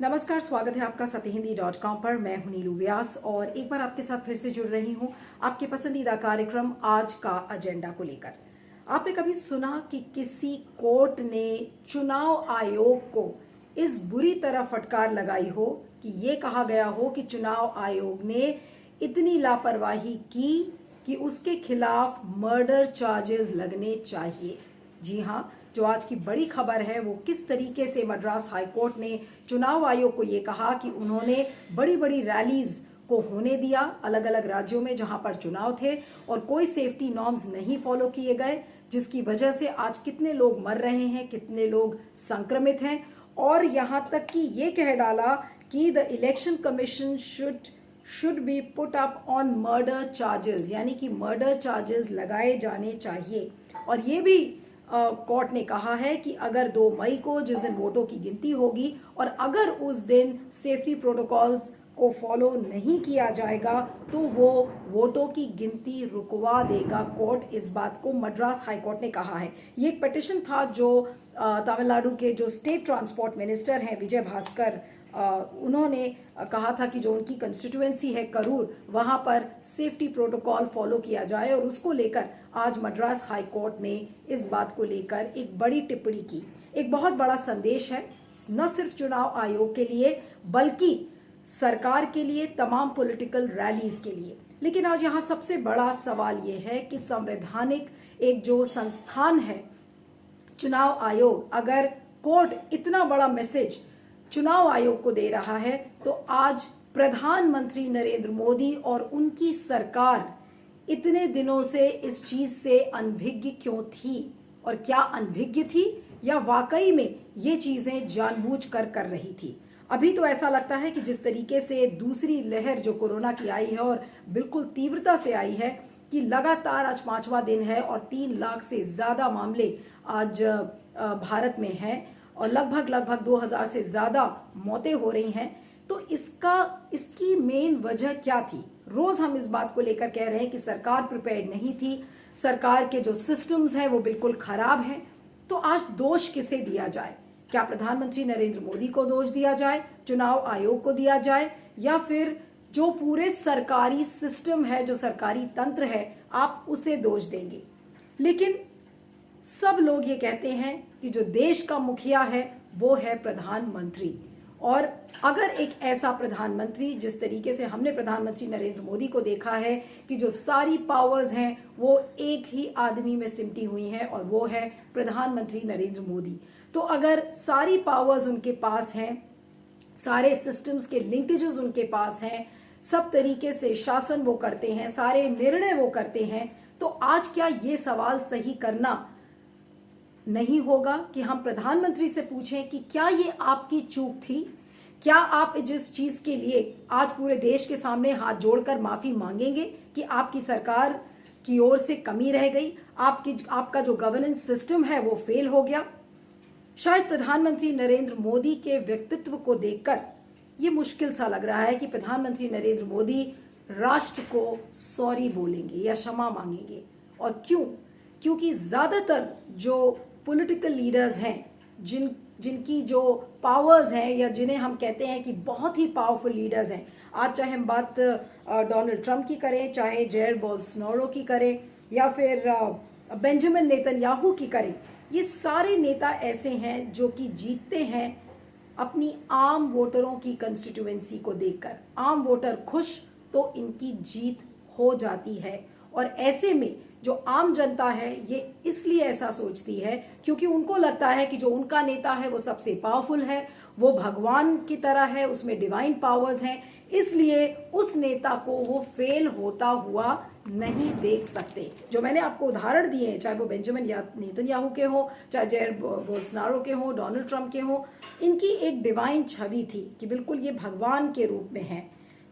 नमस्कार, स्वागत है आपका सत्यहिंदी.com पर। मैं हूं नीलू व्यास और एक बार आपके साथ फिर से जुड़ रही हूं आपके पसंदीदा कार्यक्रम आज का एजेंडा को लेकर। आपने कभी सुना कि किसी कोर्ट ने चुनाव आयोग को इस बुरी तरह फटकार लगाई हो कि ये कहा गया हो कि चुनाव आयोग ने इतनी लापरवाही की कि उसके खिलाफ मर्डर चार्जेस लगने चाहिए? जी हाँ, जो आज की बड़ी खबर है वो किस तरीके से मद्रास हाईकोर्ट ने चुनाव आयोग को ये कहा कि उन्होंने बड़ी बड़ी रैलीज को होने दिया अलग अलग राज्यों में जहां पर चुनाव थे और कोई सेफ्टी नॉर्म्स नहीं फॉलो किए गए, जिसकी वजह से आज कितने लोग मर रहे हैं, कितने लोग संक्रमित हैं। और यहां तक कि ये कह डाला कि the election commission should be put up on murder charges, यानी कि मर्डर चार्जेस लगाए जाने चाहिए। और ये भी कोर्ट ने कहा है कि अगर 2 मई को जिस दिन वोटों की गिनती होगी और अगर उस दिन सेफ्टी प्रोटोकॉल्स को फॉलो नहीं किया जाएगा तो वो वोटों की गिनती रुकवा देगा। कोर्ट इस बात को मद्रास हाई कोर्ट ने कहा है। ये एक पिटिशन था जो तमिलनाडु के जो स्टेट ट्रांसपोर्ट मिनिस्टर हैं विजय भास्कर, उन्होंने कहा था कि जो उनकी कंस्टिट्यूएंसी है करूर, वहां पर सेफ्टी प्रोटोकॉल फॉलो किया जाए और उसको लेकर आज मद्रास हाई कोर्ट ने इस बात को लेकर एक बड़ी टिप्पणी की। एक बहुत बड़ा संदेश है, न सिर्फ चुनाव आयोग के लिए बल्कि सरकार के लिए, तमाम पॉलिटिकल रैलीज के लिए। लेकिन आज यहाँ सबसे बड़ा सवाल यह है कि संवैधानिक एक जो संस्थान है चुनाव आयोग, अगर कोर्ट इतना बड़ा मैसेज चुनाव आयोग को दे रहा है तो आज प्रधानमंत्री नरेंद्र मोदी और उनकी सरकार इतने दिनों से इस चीज से अनभिज्ञ क्यों थी? और क्या अनभिज्ञ थी या वाकई में ये चीजें जानबूझकर कर रही थी? अभी तो ऐसा लगता है कि जिस तरीके से दूसरी लहर जो कोरोना की आई है और बिल्कुल तीव्रता से आई है, कि लगातार आज 5वां दिन है और 3 लाख से ज्यादा मामले आज भारत में हैं और लगभग 2000 से ज्यादा मौतें हो रही हैं। तो इसकी मेन वजह क्या थी? रोज हम इस बात को लेकर कह रहे हैं कि सरकार प्रिपेयर्ड नहीं थी, सरकार के जो सिस्टम्स हैं वो बिल्कुल खराब हैं। तो आज दोष किसे दिया जाए? क्या प्रधानमंत्री नरेंद्र मोदी को दोष दिया जाए, चुनाव आयोग को दिया जाए, या फिर जो पूरे सरकारी सिस्टम है, जो सरकारी तंत्र है, आप उसे दोष देंगे? लेकिन सब लोग ये कहते हैं कि जो देश का मुखिया है वो है प्रधानमंत्री। और अगर एक ऐसा प्रधानमंत्री, जिस तरीके से हमने प्रधानमंत्री नरेंद्र मोदी को देखा है कि जो सारी पावर्स हैं वो एक ही आदमी में सिमटी हुई हैं और वो है प्रधानमंत्री नरेंद्र मोदी, तो अगर सारी पावर्स उनके पास हैं, सारे सिस्टम्स के लिंकेजेस उनके पास हैं, सब तरीके से शासन वो करते हैं, सारे निर्णय वो करते हैं, तो आज क्या ये सवाल सही करना नहीं होगा कि हम प्रधानमंत्री से पूछें कि क्या ये आपकी चूक थी? क्या आप जिस चीज के लिए आज पूरे देश के सामने हाथ जोड़कर माफी मांगेंगे कि आपकी सरकार की ओर से कमी रह गई, आपका जो गवर्नेंस सिस्टम है वो फेल हो गया? शायद प्रधानमंत्री नरेंद्र मोदी के व्यक्तित्व को देखकर ये मुश्किल सा लग रहा है कि प्रधानमंत्री नरेंद्र मोदी राष्ट्र को सॉरी बोलेंगे या क्षमा मांगेंगे। और क्यों? क्योंकि ज्यादातर जो पॉलिटिकल लीडर्स हैं, जिनकी जो पावर्स हैं या जिन्हें हम कहते हैं कि बहुत ही पावरफुल लीडर्स हैं, आज चाहे हम बात डोनाल्ड ट्रंप की करें, चाहे जेयर बोल्सोनारो की करें, या फिर बेंजामिन नेतन्याहू की करें, ये सारे नेता ऐसे हैं जो कि जीतते हैं अपनी आम वोटरों की कंस्टिट्यूएंसी को देखकर। आम वोटर खुश तो इनकी जीत हो जाती है। और ऐसे में जो आम जनता है ये इसलिए ऐसा सोचती है क्योंकि उनको लगता है कि जो उनका नेता है वो सबसे पावरफुल है, वो भगवान की तरह है, उसमें डिवाइन पावर्स हैं, इसलिए उस नेता को वो फेल होता हुआ नहीं देख सकते। जो मैंने आपको उदाहरण दिए हैं, चाहे वो बेंजामिन नेतन्याहू के हो, चाहे जेयर बोल्सोनारो के हो, डोनाल्ड ट्रंप के हो, इनकी एक डिवाइन छवि थी कि बिल्कुल ये भगवान के रूप में है।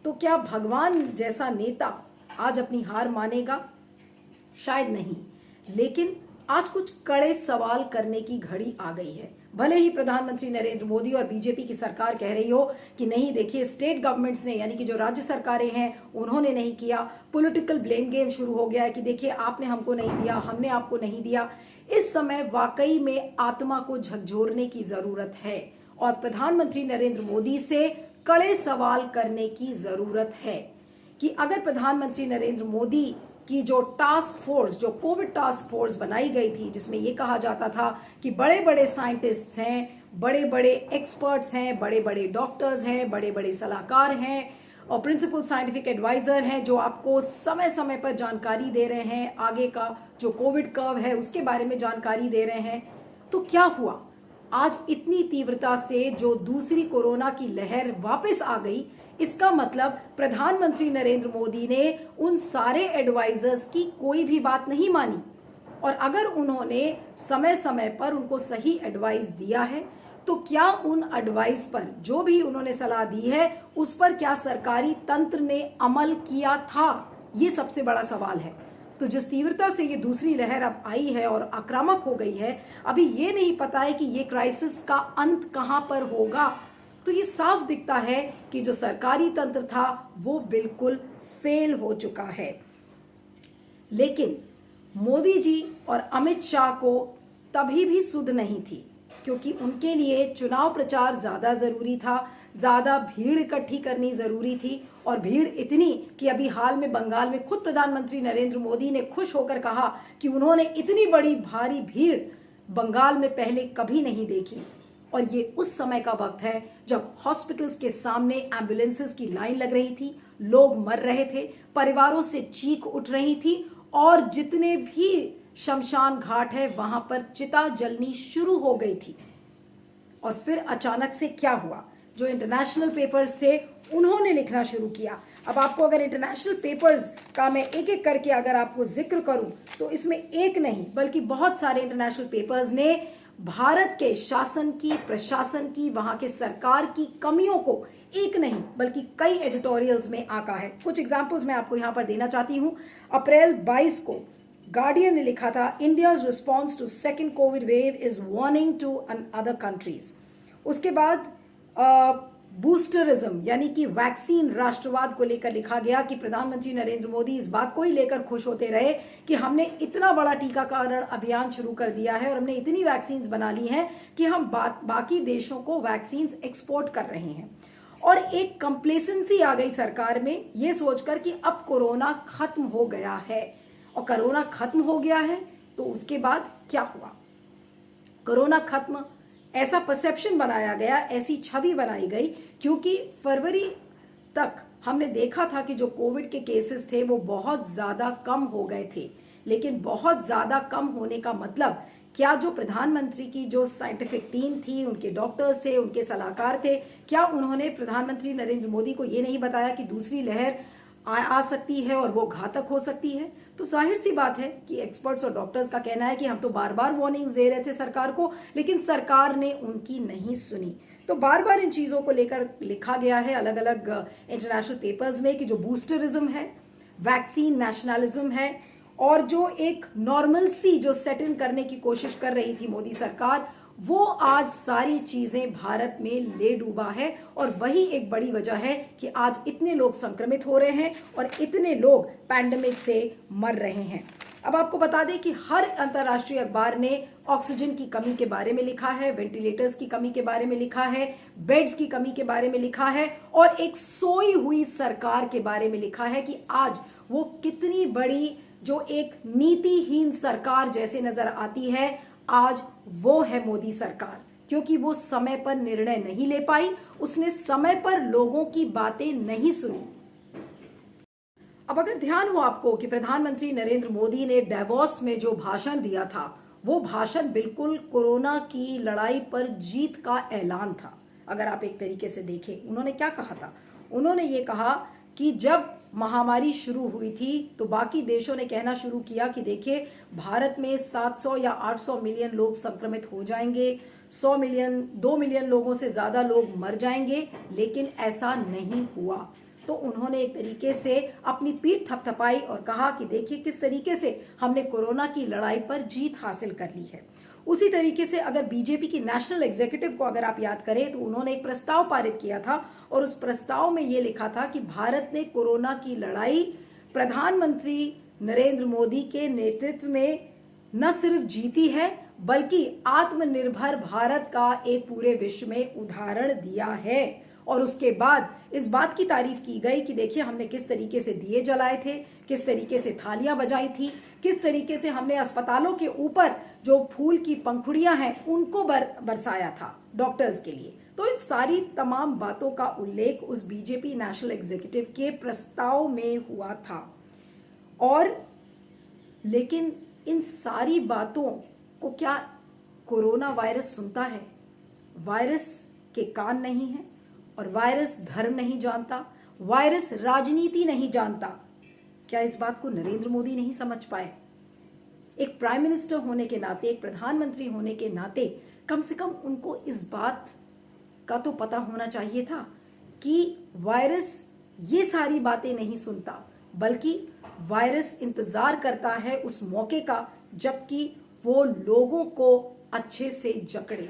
तो क्या भगवान जैसा नेता आज अपनी हार मानेगा? शायद नहीं। लेकिन आज कुछ कड़े सवाल करने की घड़ी आ गई है। भले ही प्रधानमंत्री नरेंद्र मोदी और बीजेपी की सरकार कह रही हो कि नहीं, देखिए स्टेट गवर्नमेंट्स ने, यानी कि जो राज्य सरकारें हैं, उन्होंने नहीं किया। पॉलिटिकल ब्लेम गेम शुरू हो गया है कि देखिए आपने हमको नहीं दिया, हमने आपको नहीं दिया। इस समय वाकई में आत्मा को झकझोरने की जरूरत है और प्रधानमंत्री नरेंद्र मोदी से कड़े सवाल करने की जरूरत है कि अगर प्रधानमंत्री नरेंद्र मोदी की जो टास्क फोर्स, जो कोविड टास्क फोर्स बनाई गई थी, जिसमें यह कहा जाता था कि बड़े बड़े साइंटिस्ट्स हैं, बड़े बड़े एक्सपर्ट्स हैं, बड़े बड़े डॉक्टर्स हैं, बड़े बड़े सलाहकार हैं और प्रिंसिपल साइंटिफिक एडवाइजर हैं जो आपको समय समय पर जानकारी दे रहे हैं, आगे का जो कोविड कर्व है उसके बारे में जानकारी दे रहे हैं, तो क्या हुआ? आज इतनी तीव्रता से जो दूसरी कोरोना की लहर वापस आ गई, इसका मतलब प्रधानमंत्री नरेंद्र मोदी ने उन सारे एडवाइजर्स की कोई भी बात नहीं मानी। और अगर उन्होंने समय समय पर उनको सही एडवाइस दिया है तो क्या उन एडवाइस पर, जो भी उन्होंने सलाह दी है, उस पर क्या सरकारी तंत्र ने अमल किया था? ये सबसे बड़ा सवाल है। तो जिस तीव्रता से ये दूसरी लहर अब आई है और आक्रामक हो गई है, अभी ये नहीं पता है कि ये क्राइसिस का अंत कहां पर होगा। तो ये साफ दिखता है कि जो सरकारी तंत्र था वो बिल्कुल फेल हो चुका है। लेकिन मोदी जी और अमित शाह को तभी भी सुध नहीं थी, क्योंकि उनके लिए चुनाव प्रचार ज्यादा जरूरी था, ज्यादा भीड़ इकट्ठी करनी जरूरी थी। और भीड़ इतनी कि अभी हाल में बंगाल में खुद प्रधानमंत्री नरेंद्र मोदी ने खुश होकर कहा कि उन्होंने इतनी बड़ी भारी भीड़ बंगाल में पहले कभी नहीं देखी। और ये उस समय का वक्त है जब हॉस्पिटल्स के सामने एम्बुलेंसेस की लाइन लग रही थी, लोग मर रहे थे, परिवारों से चीख उठ रही थी और जितने भी शमशान घाट है वहां पर चिता जलनी शुरू हो गई थी। और फिर अचानक से क्या हुआ? जो इंटरनेशनल पेपर्स थे उन्होंने लिखना शुरू किया। अब आपको अगर इंटरनेशनल पेपर्स का मैं एक एक करके अगर आपको जिक्र करूं तो इसमें एक नहीं बल्कि बहुत सारे इंटरनेशनल पेपर्स ने भारत के शासन की, प्रशासन की, वहां के सरकार की कमियों को एक नहीं बल्कि कई एडिटोरियल्स में आका है। कुछ एग्जांपल्स मैं आपको यहां पर देना चाहती हूं। अप्रैल 22 को गार्डियन ने लिखा था, India's response to second covid wave is warning to other countries. उसके बाद बूस्टरिज्म यानी कि वैक्सीन राष्ट्रवाद को लेकर लिखा गया कि प्रधानमंत्री नरेंद्र मोदी इस बात को ही लेकर खुश होते रहे कि हमने इतना बड़ा टीकाकरण अभियान शुरू कर दिया है और हमने इतनी वैक्सीन बना ली हैं कि हम बाकी देशों को वैक्सीन एक्सपोर्ट कर रहे हैं। और एक कंप्लेसेंसी आ गई सरकार में ये सोचकर कि अब कोरोना खत्म हो गया है। और कोरोना खत्म हो गया है तो उसके बाद क्या हुआ? कोरोना खत्म ऐसा परसेप्शन बनाया गया, ऐसी छवि बनाई गई, क्योंकि फरवरी तक हमने देखा था कि जो कोविड के केसेस थे वो बहुत ज्यादा कम हो गए थे। लेकिन बहुत ज्यादा कम होने का मतलब क्या जो प्रधानमंत्री की जो साइंटिफिक टीम थी, उनके डॉक्टर्स थे, उनके सलाहकार थे, क्या उन्होंने प्रधानमंत्री नरेंद्र मोदी को ये नहीं बताया कि दूसरी लहर आ सकती है और वो घातक हो सकती है? तो जाहिर सी बात है कि एक्सपर्ट्स और डॉक्टर्स का कहना है कि हम तो बार बार वार्निंग्स दे रहे थे सरकार को, लेकिन सरकार ने उनकी नहीं सुनी। तो बार बार इन चीजों को लेकर लिखा गया है अलग अलग इंटरनेशनल पेपर्स में कि जो बूस्टरिज्म है, वैक्सीन नेशनलिज्म है और जो एक नॉर्मल सी जो सेट इन करने की कोशिश कर रही थी मोदी सरकार, वो आज सारी चीजें भारत में ले डूबा है। और वही एक बड़ी वजह है कि आज इतने लोग संक्रमित हो रहे हैं और इतने लोग पैंडेमिक से मर रहे हैं। अब आपको बता दें कि हर अंतर्राष्ट्रीय अखबार ने ऑक्सीजन की कमी के बारे में लिखा है, वेंटिलेटर्स की कमी के बारे में लिखा है, बेड्स की कमी के बारे में लिखा है और एक सोई हुई सरकार के बारे में लिखा है कि आज वो कितनी बड़ी जो एक नीतिहीन सरकार जैसे नजर आती है, आज वो है मोदी सरकार। क्योंकि वो समय पर निर्णय नहीं ले पाई, उसने समय पर लोगों की बातें नहीं सुनी। अब अगर ध्यान हो आपको कि प्रधानमंत्री नरेंद्र मोदी ने डेवोस में जो भाषण दिया था, वो भाषण बिल्कुल कोरोना की लड़ाई पर जीत का ऐलान था। अगर आप एक तरीके से देखें, उन्होंने क्या कहा था? उन्होंने ये कहा कि जब महामारी शुरू हुई थी तो बाकी देशों ने कहना शुरू किया कि देखिए भारत में 700 या 800 मिलियन लोग संक्रमित हो जाएंगे, 100 मिलियन 2 मिलियन लोगों से ज्यादा लोग मर जाएंगे, लेकिन ऐसा नहीं हुआ। तो उन्होंने एक तरीके से अपनी पीठ थपथपाई और कहा कि देखिए किस तरीके से हमने कोरोना की लड़ाई पर जीत हासिल कर ली है। उसी तरीके से अगर बीजेपी की नेशनल एग्जीक्यूटिव को अगर आप याद करें तो उन्होंने एक प्रस्ताव पारित किया था और उस प्रस्ताव में यह लिखा था कि भारत ने कोरोना की लड़ाई प्रधानमंत्री नरेंद्र मोदी के नेतृत्व में न सिर्फ जीती है बल्कि आत्मनिर्भर भारत का एक पूरे विश्व में उदाहरण दिया है। और उसके बाद इस बात की तारीफ की गई कि देखिए हमने किस तरीके से दिए जलाए थे, किस तरीके से थालियां बजाई थी, किस तरीके से हमने अस्पतालों के ऊपर जो फूल की पंखुड़ियां हैं उनको बरसाया था डॉक्टर्स के लिए। तो इन सारी तमाम बातों का उल्लेख उस बीजेपी नेशनल एग्जीक्यूटिव के प्रस्ताव में हुआ था। और लेकिन इन सारी बातों को क्या कोरोना वायरस सुनता है? वायरस के कान नहीं है और वायरस धर्म नहीं जानता, वायरस राजनीति नहीं जानता। क्या इस बात को नरेंद्र मोदी नहीं समझ पाए? एक प्राइम मिनिस्टर होने के नाते, एक प्रधानमंत्री होने के नाते कम से कम उनको इस बात का तो पता होना चाहिए था कि वायरस ये सारी बातें नहीं सुनता, बल्कि वायरस इंतजार करता है उस मौके का जबकि वो लोगों को अच्छे से जकड़े।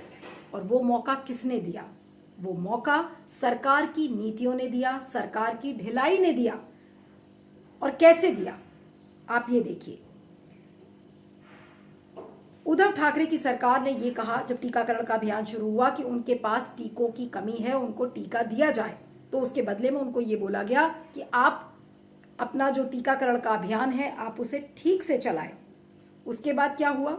और वो मौका किसने दिया? वो मौका सरकार की नीतियों ने दिया, सरकार की ढिलाई ने दिया। और कैसे दिया आप ये देखिए। उद्धव ठाकरे की सरकार ने ये कहा जब टीकाकरण का अभियान शुरू हुआ कि उनके पास टीकों की कमी है, उनको टीका दिया जाए। तो उसके बदले में उनको ये बोला गया कि आप अपना जो टीकाकरण का अभियान है आप उसे ठीक से चलाएं। उसके बाद क्या हुआ?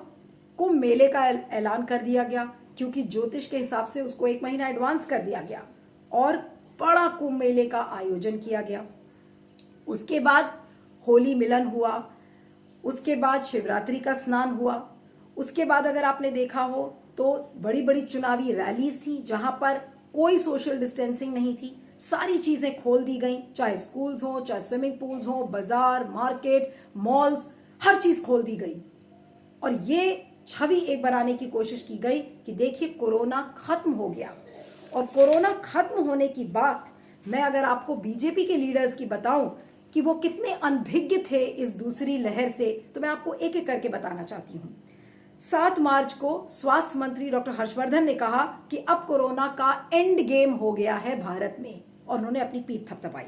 कुंभ मेले का ऐलान कर दिया गया, क्योंकि ज्योतिष के हिसाब से उसको 1 महीना एडवांस कर दिया गया और बड़ा कुंभ मेले का आयोजन किया गया। उसके बाद होली मिलन हुआ, उसके बाद शिवरात्रि का स्नान हुआ, उसके बाद अगर आपने देखा हो तो बड़ी बड़ी चुनावी रैलीज थी जहां पर कोई सोशल डिस्टेंसिंग नहीं थी। सारी चीजें खोल दी गई, चाहे स्कूल्स हो, चाहे स्विमिंग पूल्स हो, बाजार, मार्केट, मॉल्स, हर चीज खोल दी गई। और ये छवि एक बनाने की कोशिश की गई कि देखिए कोरोना खत्म हो गया। और कोरोना खत्म होने की बात मैं अगर आपको बीजेपी के लीडर्स की बताऊं कि वो कितने अनभिज्ञ थे इस दूसरी लहर से, तो मैं आपको एक एक करके बताना चाहती हूं। 7 मार्च को स्वास्थ्य मंत्री डॉक्टर हर्षवर्धन ने कहा कि अब कोरोना का एंड गेम हो गया है भारत में, और उन्होंने अपनी पीठ थपथपाई।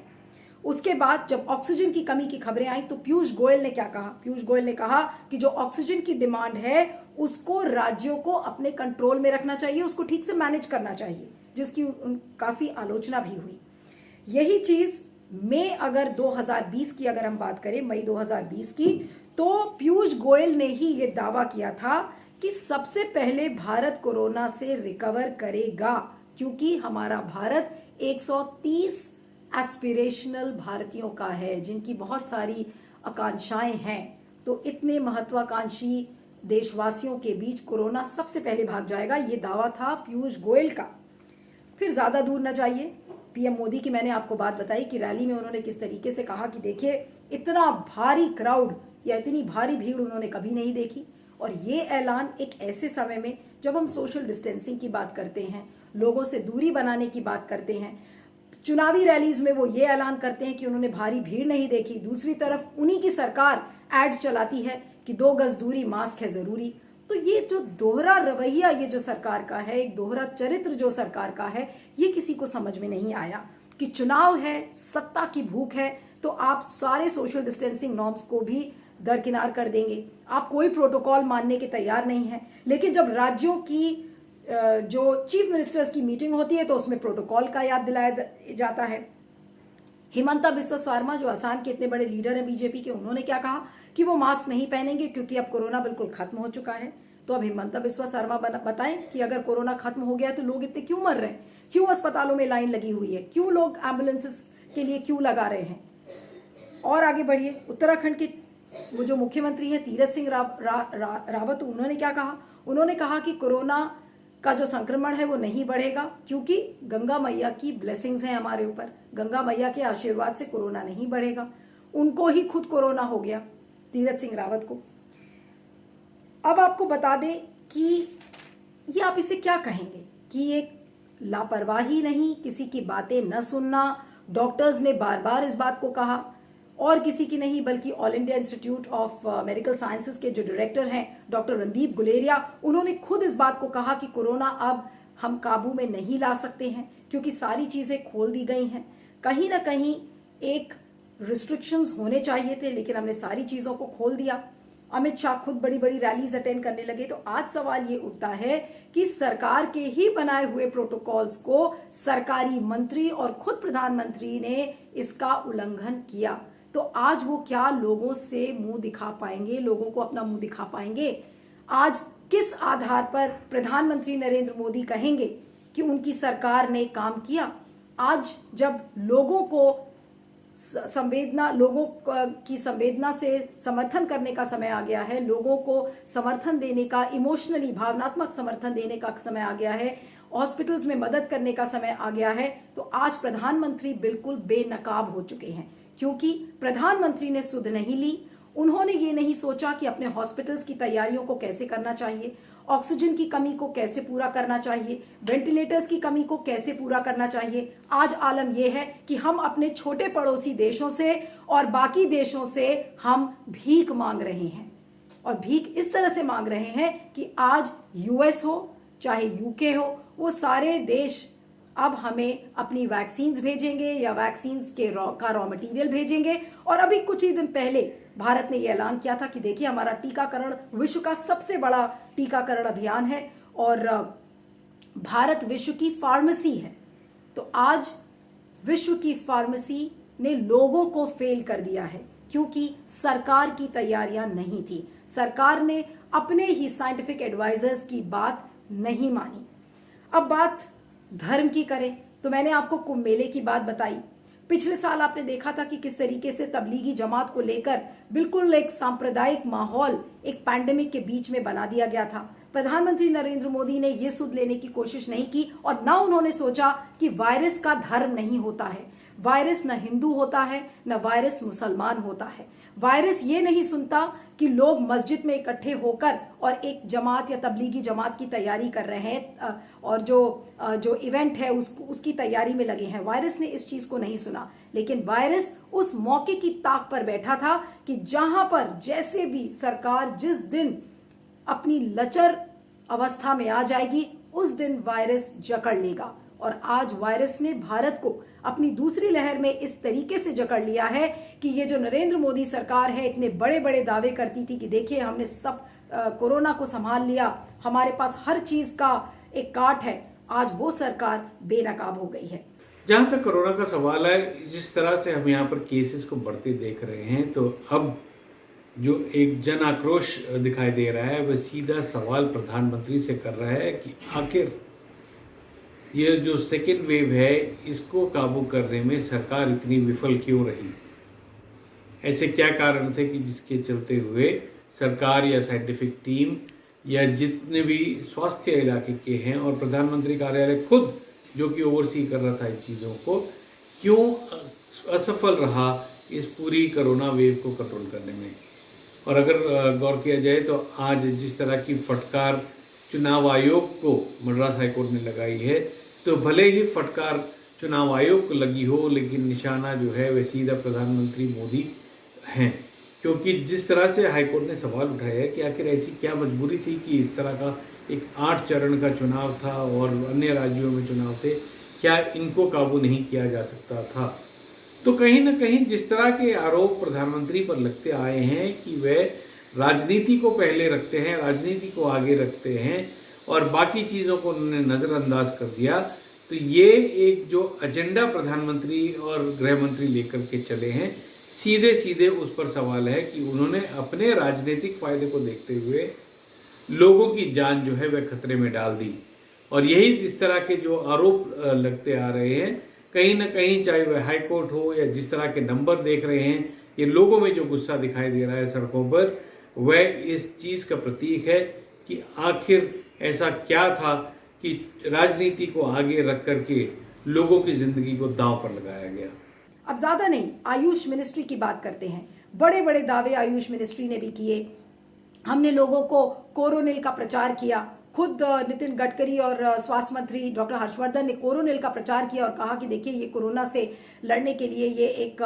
उसके बाद जब ऑक्सीजन की कमी की खबरें आई तो पीयूष गोयल ने क्या कहा? पीयूष गोयल ने कहा कि जो ऑक्सीजन की डिमांड है उसको राज्यों को अपने कंट्रोल में रखना चाहिए, उसको ठीक से मैनेज करना चाहिए, जिसकी काफी आलोचना भी हुई। यही चीज मई अगर 2020 की अगर हम बात करें, मई 2020 की, तो पीयूष गोयल ने ही ये दावा किया था कि सबसे पहले भारत कोरोना से रिकवर करेगा, क्योंकि हमारा भारत 130 एस्पिरेशनल भारतीयों का है जिनकी बहुत सारी आकांक्षाएं हैं। तो इतने महत्वाकांक्षी देशवासियों के बीच कोरोना सबसे पहले भाग जाएगा, ये दावा था पीयूष गोयल का। फिर ज्यादा दूर न जाइए, पीएम मोदी की मैंने आपको बात बताई कि रैली में उन्होंने किस तरीके से कहा कि देखिए इतना भारी क्राउड या इतनी भारी भीड़ उन्होंने कभी नहीं देखी। और ये ऐलान एक ऐसे समय में जब हम सोशल डिस्टेंसिंग की बात करते हैं, लोगों से दूरी बनाने की बात करते हैं, चुनावी रैलीज में वो ये ऐलान करते हैं कि उन्होंने भारी भीड़ नहीं देखी, दूसरी तरफ उन्हीं की सरकार एड्स चलाती है कि 2 गज दूरी, मास्क है जरूरी। तो ये जो दोहरा रवैया ये जो सरकार का है, एक दोहरा चरित्र जो सरकार का है, ये किसी को समझ में नहीं आया कि चुनाव है, सत्ता की भूख है, तो आप सारे सोशल डिस्टेंसिंग नॉर्म्स को भी दरकिनार कर देंगे, आप कोई प्रोटोकॉल मानने के तैयार नहीं है। लेकिन जब राज्यों की जो चीफ मिनिस्टर्स की मीटिंग होती है तो उसमें प्रोटोकॉल का याद दिलाया जाता है। हिमंता बिस्वा शर्मा जो असम के इतने बड़े लीडर हैं बीजेपी के, उन्होंने क्या कहा कि वो मास्क नहीं पहनेंगे क्योंकि अब कोरोना बिल्कुल खत्म हो चुका है। तो अब हिमंता बिस्वा शर्मा बताएं कि अगर कोरोना खत्म हो गया तो लोग इतने क्यों मर रहे हैं, क्यों अस्पतालों में लाइन लगी हुई है, क्यों लोग एम्बुलेंसेस के लिए क्यों लगा रहे हैं। और आगे बढ़िए, उत्तराखंड के वो जो मुख्यमंत्री हैं तीरथ सिंह रावत, उन्होंने क्या कहा? उन्होंने कहा कि कोरोना का जो संक्रमण है वो नहीं बढ़ेगा क्योंकि गंगा मैया की ब्लेसिंग्स हैं हमारे ऊपर, गंगा मैया के आशीर्वाद से कोरोना नहीं बढ़ेगा। उनको ही खुद कोरोना हो गया, तीरथ सिंह रावत को। अब आपको बता दें कि ये आप इसे क्या कहेंगे कि एक लापरवाही नहीं, किसी की बातें न सुनना। डॉक्टर्स ने बार बार इस बात को कहा, और किसी की नहीं बल्कि all India institute of medical sciences के जो डायरेक्टर हैं डॉक्टर रणदीप गुलेरिया, उन्होंने खुद इस बात को कहा कि कोरोना अब हम काबू में नहीं ला सकते हैं क्योंकि सारी चीजें खोल दी गई हैं। कहीं ना कहीं एक रिस्ट्रिक्शंस होने चाहिए थे, लेकिन हमने सारी चीजों को खोल दिया। अमित शाह खुद बड़ी बड़ी रैलीज अटेंड करने लगे। तो आज सवाल ये उठता है कि सरकार के ही बनाए हुए प्रोटोकॉल्स को सरकारी मंत्री और खुद प्रधानमंत्री ने इसका उल्लंघन किया, तो आज वो क्या लोगों से मुंह दिखा पाएंगे, लोगों को अपना मुंह दिखा पाएंगे? आज किस आधार पर प्रधानमंत्री नरेंद्र मोदी कहेंगे कि उनकी सरकार ने काम किया? आज जब लोगों की संवेदना से समर्थन करने का समय आ गया है, लोगों को समर्थन देने का, इमोशनली भावनात्मक समर्थन देने का समय आ गया है, हॉस्पिटल्स में मदद करने का समय आ गया है, तो आज प्रधानमंत्री बिल्कुल बेनकाब हो चुके हैं। क्योंकि प्रधानमंत्री ने सुध नहीं ली, उन्होंने ये नहीं सोचा कि अपने हॉस्पिटल्स की तैयारियों को कैसे करना चाहिए, ऑक्सीजन की कमी को कैसे पूरा करना चाहिए, वेंटिलेटर्स की कमी को कैसे पूरा करना चाहिए। आज आलम यह है कि हम अपने छोटे पड़ोसी देशों से और बाकी देशों से हम भीख मांग रहे हैं, और भीख इस तरह से मांग रहे हैं कि आज यूएस हो चाहे यूके हो, वो सारे देश अब हमें अपनी वैक्सीन्स भेजेंगे या वैक्सीन्स के का रॉ मटेरियल भेजेंगे। और अभी कुछ ही दिन पहले भारत ने यह ऐलान किया था कि देखिए, हमारा टीकाकरण विश्व का सबसे बड़ा टीकाकरण अभियान है और भारत विश्व की फार्मेसी है। तो आज विश्व की फार्मेसी ने लोगों को फेल कर दिया है, क्योंकि सरकार की तैयारियां नहीं थी। सरकार ने अपने ही साइंटिफिक एडवाइजर्स की बात नहीं मानी। अब बात धर्म की करें तो मैंने आपको कुंभ मेले की बात बताई। पिछले साल आपने देखा था कि किस तरीके से तबलीगी जमात को लेकर बिल्कुल एक सांप्रदायिक माहौल एक पैंडेमिक के बीच में बना दिया गया था। प्रधानमंत्री नरेंद्र मोदी ने यह सुध लेने की कोशिश नहीं की, और ना उन्होंने सोचा कि वायरस का धर्म नहीं होता है। वायरस न हिंदू होता है, न वायरस मुसलमान होता है। वायरस ये नहीं सुनता कि लोग मस्जिद में इकट्ठे होकर और एक जमात या तबलीगी जमात की तैयारी कर रहे हैं और जो इवेंट है उसकी तैयारी में लगे हैं। वायरस ने इस चीज को नहीं सुना, लेकिन वायरस उस मौके की ताक पर बैठा था कि जहां पर जैसे भी सरकार जिस दिन अपनी लचर अवस्था में आ जाएगी, उस दिन वायरस जकड़ लेगा। और आज वायरस ने भारत को अपनी दूसरी लहर में इस तरीके से जकड़ लिया है कि ये जो नरेंद्र मोदी सरकार है, इतने बड़े बड़े दावे करती थी कि देखिए हमने सब कोरोना को संभाल लिया, हमारे पास हर चीज का एक काट है, आज वो सरकार बेनकाब हो गई है। जहां तक कोरोना का सवाल है, जिस तरह से हम यहाँ पर केसेस को बढ़ते देख रहे हैं, तो अब जो एक जन आक्रोश दिखाई दे रहा है, वह सीधा सवाल प्रधानमंत्री से कर रहा है कि आखिर ये जो सेकेंड वेव है, इसको काबू करने में सरकार इतनी विफल क्यों रही? ऐसे क्या कारण थे कि जिसके चलते हुए सरकार या साइंटिफिक टीम या जितने भी स्वास्थ्य इलाके के हैं और प्रधानमंत्री कार्यालय खुद जो कि ओवरसी कर रहा था इन चीज़ों को, क्यों असफल रहा इस पूरी कोरोना वेव को कंट्रोल करने में? और अगर गौर किया जाए तो आज जिस तरह की फटकार चुनाव आयोग को मद्रास हाईकोर्ट ने लगाई है, तो भले ही फटकार चुनाव आयोग को लगी हो, लेकिन निशाना जो है वह सीधा प्रधानमंत्री मोदी हैं। क्योंकि जिस तरह से हाईकोर्ट ने सवाल उठाया है कि आखिर ऐसी क्या मजबूरी थी कि इस तरह का एक 8 चरण का चुनाव था और अन्य राज्यों में चुनाव थे, क्या इनको काबू नहीं किया जा सकता था? तो कहीं ना कहीं जिस तरह के आरोप प्रधानमंत्री पर लगते आए हैं कि वह राजनीति को पहले रखते हैं, राजनीति को आगे रखते हैं और बाकी चीज़ों को उन्होंने नज़रअंदाज कर दिया, तो ये एक जो एजेंडा प्रधानमंत्री और गृह मंत्री लेकर के चले हैं, सीधे सीधे उस पर सवाल है कि उन्होंने अपने राजनीतिक फायदे को देखते हुए लोगों की जान जो है वह खतरे में डाल दी। और यही इस तरह के जो आरोप लगते आ रहे हैं, कहीं ना कहीं चाहे वह हाई कोर्ट हो या जिस तरह के नंबर देख रहे हैं, ये लोगों में जो गुस्सा दिखाई दे रहा है सड़कों पर, वह इस चीज़ का प्रतीक है कि आखिर ऐसा क्या था कि राजनीति को आगे रख करके लोगों की जिंदगी को दांव पर लगाया गया। अब ज्यादा नहीं, आयुष मिनिस्ट्री की बात करते हैं। बड़े बड़े दावे आयुष मिनिस्ट्री ने भी किए। हमने लोगों को कोरोनिल का प्रचार किया। खुद नितिन गडकरी और स्वास्थ्य मंत्री डॉक्टर हर्षवर्धन ने कोरोनिल का प्रचार किया और कहा कि देखिए ये कोरोना से लड़ने के लिए ये एक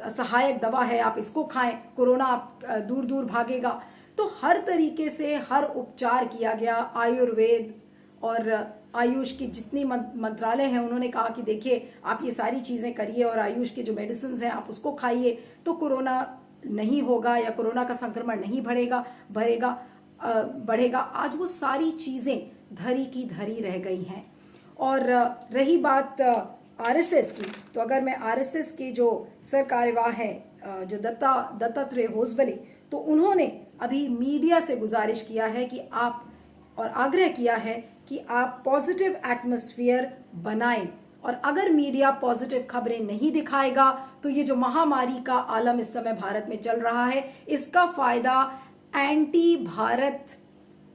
सहायक दवा है, आप इसको खाएं, कोरोना दूर दूर भागेगा। तो हर तरीके से हर उपचार किया गया। आयुर्वेद और आयुष की जितनी मंत्रालय हैं, उन्होंने कहा कि देखिए आप ये सारी चीजें करिए और आयुष के जो मेडिसिन हैं आप उसको खाइए, तो कोरोना नहीं होगा या कोरोना का संक्रमण नहीं बढ़ेगा, आज वो सारी चीजें धरी की धरी रह गई हैं। और रही बात आरएसएस की, तो अगर मैं आरएसएस के जो सर कार्यवाह है जो दत्तात्रेय होसबले, तो उन्होंने अभी मीडिया से गुजारिश किया है कि आप, और आग्रह किया है कि आप पॉजिटिव एटमॉस्फेयर बनाएं, और अगर मीडिया पॉजिटिव खबरें नहीं दिखाएगा तो ये जो महामारी का आलम इस समय भारत में चल रहा है, इसका फायदा एंटी भारत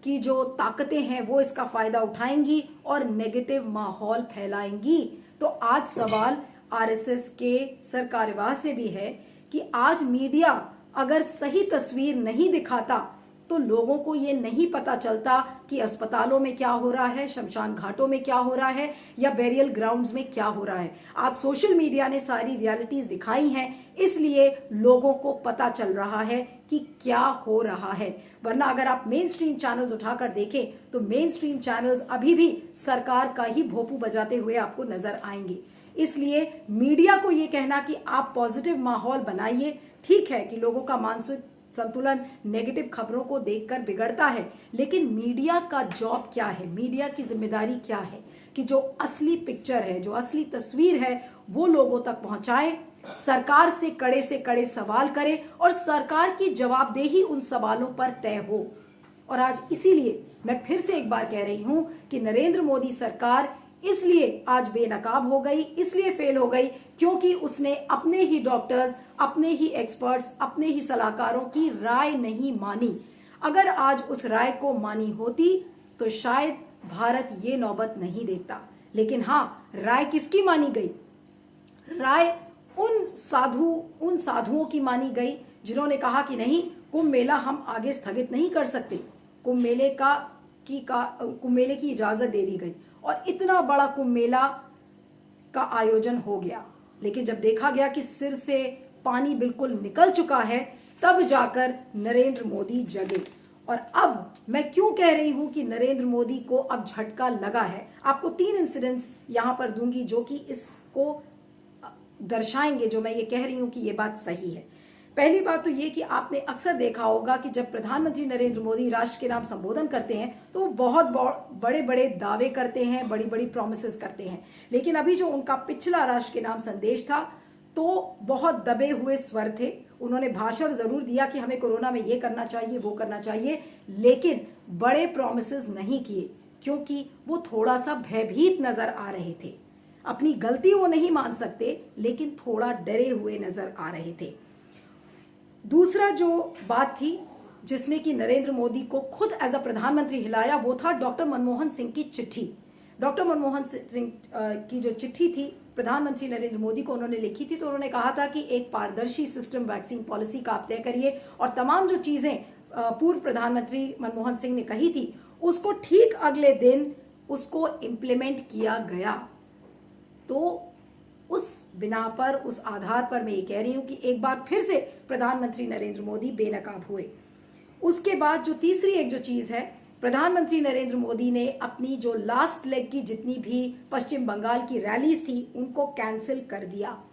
की जो ताकतें हैं वो इसका फायदा उठाएंगी और नेगेटिव माहौल फैलाएंगी। तो आज सवाल आरएसएस के सर कार्यवाह से भी है कि आज मीडिया अगर सही तस्वीर नहीं दिखाता तो लोगों को ये नहीं पता चलता कि अस्पतालों में क्या हो रहा है, शमशान घाटों में क्या हो रहा है, या बेरियल ग्राउंड्स में क्या हो रहा है। आज सोशल मीडिया ने सारी रियलिटीज दिखाई हैं, इसलिए लोगों को पता चल रहा है कि क्या हो रहा है। वरना अगर आप मेन स्ट्रीम चैनल्स उठाकर देखें तो मेन स्ट्रीम चैनल्स अभी भी सरकार का ही भोपू बजाते हुए आपको नजर आएंगे। इसलिए मीडिया को ये कहना कि आप पॉजिटिव माहौल बनाइए, ठीक है कि लोगों का मानसिक संतुलन नेगेटिव खबरों को देखकर बिगड़ता है, लेकिन मीडिया का जॉब क्या है, मीडिया की जिम्मेदारी क्या है कि जो असली पिक्चर है, जो असली तस्वीर है वो लोगों तक पहुंचाए, सरकार से कड़े सवाल करे और सरकार की जवाबदेही उन सवालों पर तय हो। और आज इसीलिए मैं फिर से एक बार कह रही हूं कि नरेंद्र मोदी सरकार इसलिए आज बेनकाब हो गई, इसलिए फेल हो गई क्योंकि उसने अपने ही डॉक्टर्स, अपने ही एक्सपर्ट्स, अपने ही सलाहकारों की राय नहीं मानी। अगर आज उस राय को मानी होती तो शायद भारत ये नौबत नहीं देखता। लेकिन हाँ, राय किसकी मानी गई? राय उन साधुओं की मानी गई जिन्होंने कहा कि नहीं, कुंभ मेला हम आगे स्थगित नहीं कर सकते। कुंभ मेले की इजाजत दे दी गई और इतना बड़ा कुंभ मेला का आयोजन हो गया। लेकिन जब देखा गया कि सिर से पानी बिल्कुल निकल चुका है, तब जाकर नरेंद्र मोदी जगे। और अब मैं क्यों कह रही हूं कि नरेंद्र मोदी को अब झटका लगा है, आपको 3 इंसिडेंट्स यहां पर दूंगी जो कि इसको दर्शाएंगे, जो मैं ये कह रही हूं कि ये बात सही है। पहली बात तो ये कि आपने अक्सर देखा होगा कि जब प्रधानमंत्री नरेंद्र मोदी राष्ट्र के नाम संबोधन करते हैं तो वो बहुत बड़े बड़े दावे करते हैं, बड़ी बड़ी प्रॉमिसेस करते हैं। लेकिन अभी जो उनका पिछला राष्ट्र के नाम संदेश था तो बहुत दबे हुए स्वर थे। उन्होंने भाषण जरूर दिया कि हमें कोरोना में ये करना चाहिए, वो करना चाहिए, लेकिन बड़े प्रॉमिसेस नहीं किए क्योंकि वो थोड़ा सा भयभीत नजर आ रहे थे। अपनी गलती वो नहीं मान सकते, लेकिन थोड़ा डरे हुए नजर आ रहे थे। दूसरा जो बात थी जिसने कि नरेंद्र मोदी को खुद एज अ प्रधानमंत्री हिलाया, वो था डॉक्टर मनमोहन सिंह की चिट्ठी। डॉक्टर मनमोहन सिंह की जो चिट्ठी थी प्रधानमंत्री नरेंद्र मोदी को उन्होंने लिखी थी, तो उन्होंने कहा था कि एक पारदर्शी सिस्टम वैक्सीन पॉलिसी का आप तय करिए, और तमाम जो चीजें पूर्व प्रधानमंत्री मनमोहन सिंह ने कही थी उसको ठीक अगले दिन उसको इम्प्लीमेंट किया गया। तो उस बिना पर, उस आधार पर मैं ये कह रही हूं कि एक बार फिर से प्रधानमंत्री नरेंद्र मोदी बेनकाब हुए। उसके बाद जो तीसरी एक जो चीज है, प्रधानमंत्री नरेंद्र मोदी ने अपनी जो लास्ट लेग की जितनी भी पश्चिम बंगाल की रैलीज थी उनको कैंसिल कर दिया,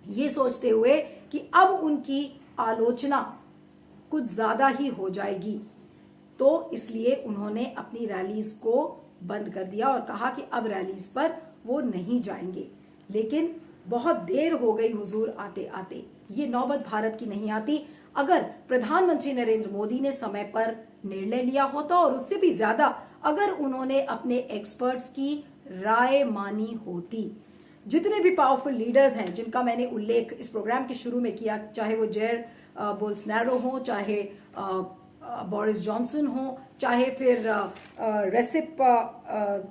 ये सोचते हुए कि अब उनकी आलोचना कुछ ज्यादा ही हो जाएगी। तो इसलिए उन्होंने अपनी रैलीज को बंद कर दिया और कहा कि अब रैलीज पर वो नहीं जाएंगे। लेकिन बहुत देर हो गई हुजूर आते आते, ये नौबत भारत की नहीं आती। अगर प्रधानमंत्री नरेंद्र मोदी ने समय पर निर्णय लिया होता और उससे भी ज्यादा अगर उन्होंने अपने एक्सपर्ट्स की राय मानी होती, जितने भी पावरफुल लीडर्स हैं जिनका मैंने उल्लेख इस प्रोग्राम के शुरू में किया, चाहे वो जेयर बोल्सोनारो हो, चाहे बोरिस जॉनसन हो, चाहे फिर रेसिप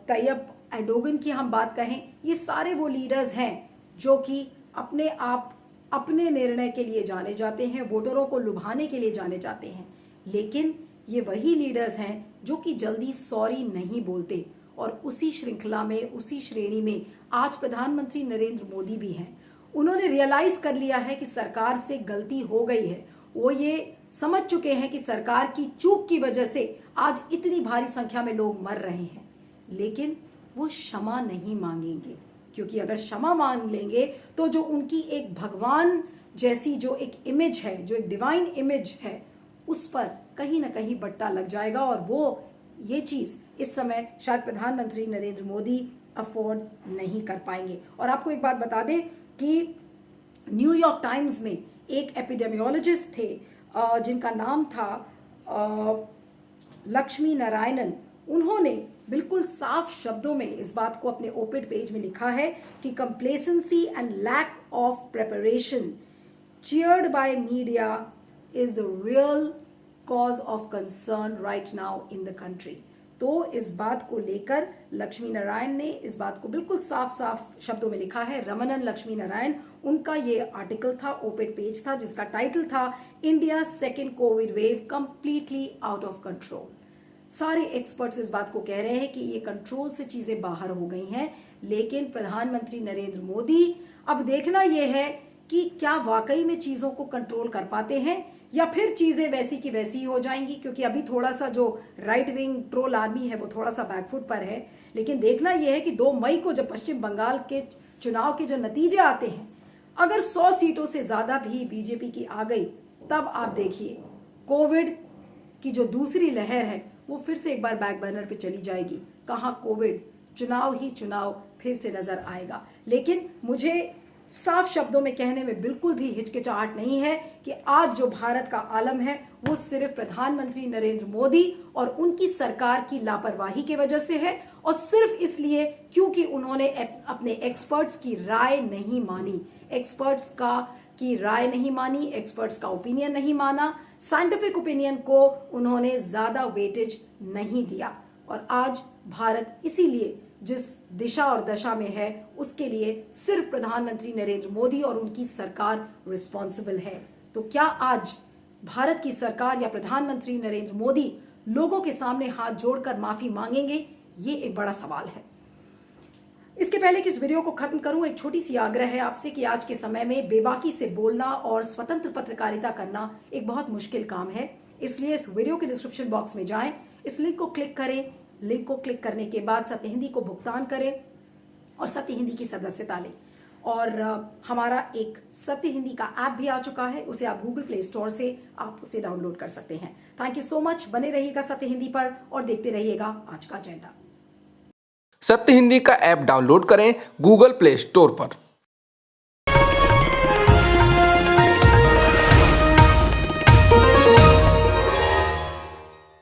तैयब एर्डोगन की हम बात कहें, ये सारे वो लीडर्स हैं जो कि अपने आप अपने निर्णय के लिए जाने जाते हैं, वोटरों को लुभाने के लिए जाने जाते हैं। लेकिन ये वही लीडर्स हैं जो कि जल्दी सॉरी नहीं बोलते, और उसी श्रृंखला में, उसी श्रेणी में आज प्रधानमंत्री नरेंद्र मोदी भी हैं। उन्होंने रियलाइज कर लिया है कि सरकार से गलती हो गई है। वो ये समझ चुके हैं कि सरकार की चूक की वजह से आज इतनी भारी संख्या में लोग मर रहे हैं, लेकिन वो क्षमा नहीं मांगेंगे, क्योंकि अगर क्षमा मांग लेंगे तो जो उनकी एक भगवान जैसी जो एक इमेज है, जो एक डिवाइन इमेज है, उस पर कहीं ना कहीं बट्टा लग जाएगा और वो ये चीज इस समय शायद प्रधानमंत्री नरेंद्र मोदी अफोर्ड नहीं कर पाएंगे। और आपको एक बात बता दें कि न्यूयॉर्क टाइम्स में एक एपिडेमियोलॉजिस्ट थे जिनका नाम था लक्ष्मी नारायणन। उन्होंने बिल्कुल साफ शब्दों में इस बात को अपने ओपेड पेज में लिखा है कि complacency and lack of preparation cheered by media is the real cause of concern right now in the country। तो इस बात को लेकर लक्ष्मी नारायण ने इस बात को बिल्कुल साफ साफ शब्दों में लिखा है। रमनन लक्ष्मी नारायण, उनका ये आर्टिकल था, ओपेड पेज था, जिसका टाइटल था India second covid wave completely out of control. सारे एक्सपर्ट्स इस बात को कह रहे हैं कि ये कंट्रोल से चीजें बाहर हो गई हैं, लेकिन प्रधानमंत्री नरेंद्र मोदी अब देखना यह है कि क्या वाकई में चीजों को कंट्रोल कर पाते हैं या फिर चीजें वैसी की वैसी ही हो जाएंगी। क्योंकि अभी थोड़ा सा जो राइट विंग ट्रोल आर्मी है वो थोड़ा सा बैकफुट पर है। लेकिन देखना यह है कि 2 मई को जब पश्चिम बंगाल के चुनाव के जो नतीजे आते हैं, अगर 100 सीटों से ज्यादा भी बीजेपी की आ गई, तब आप देखिए कोविड की जो दूसरी लहर है वो फिर से एक बार बैक बर्नर पे चली जाएगी। कहां कोविड, चुनाव ही चुनाव फिर से नजर आएगा। लेकिन मुझे साफ शब्दों में कहने में बिल्कुल भी हिचकिचाहट नहीं है कि आज जो भारत का आलम है वो सिर्फ प्रधानमंत्री नरेंद्र मोदी और उनकी सरकार की लापरवाही की वजह से है, और सिर्फ इसलिए क्योंकि उन्होंने अपने एक्सपर्ट्स की राय नहीं मानी। एक्सपर्ट्स की राय नहीं मानी, एक्सपर्ट्स का ओपिनियन नहीं माना, साइंटिफिक ओपिनियन को उन्होंने ज्यादा वेटेज नहीं दिया। और आज भारत इसीलिए जिस दिशा और दशा में है उसके लिए सिर्फ प्रधानमंत्री नरेंद्र मोदी और उनकी सरकार रिस्पॉन्सिबल है। तो क्या आज भारत की सरकार या प्रधानमंत्री नरेंद्र मोदी लोगों के सामने हाथ जोड़कर माफी मांगेंगे? ये एक बड़ा सवाल है। इसके पहले कि इस वीडियो को खत्म करूं, एक छोटी सी आग्रह है आपसे कि आज के समय में बेबाकी से बोलना और स्वतंत्र पत्रकारिता करना एक बहुत मुश्किल काम है। इसलिए इस वीडियो के डिस्क्रिप्शन बॉक्स में जाएं, इस लिंक को क्लिक करें। लिंक को क्लिक करने के बाद सत्य हिंदी को भुगतान करें और सत्य हिंदी की सदस्यता लें। और हमारा एक सत्य हिंदी का ऐप भी आ चुका है, उसे आप गूगल प्ले स्टोर से आप उसे डाउनलोड कर सकते हैं। Thank you so much. बने रहिएगा सत्य हिंदी पर और देखते रहिएगा आज का एजेंडा। सत्य हिंदी का ऐप डाउनलोड करें गूगल प्ले स्टोर पर।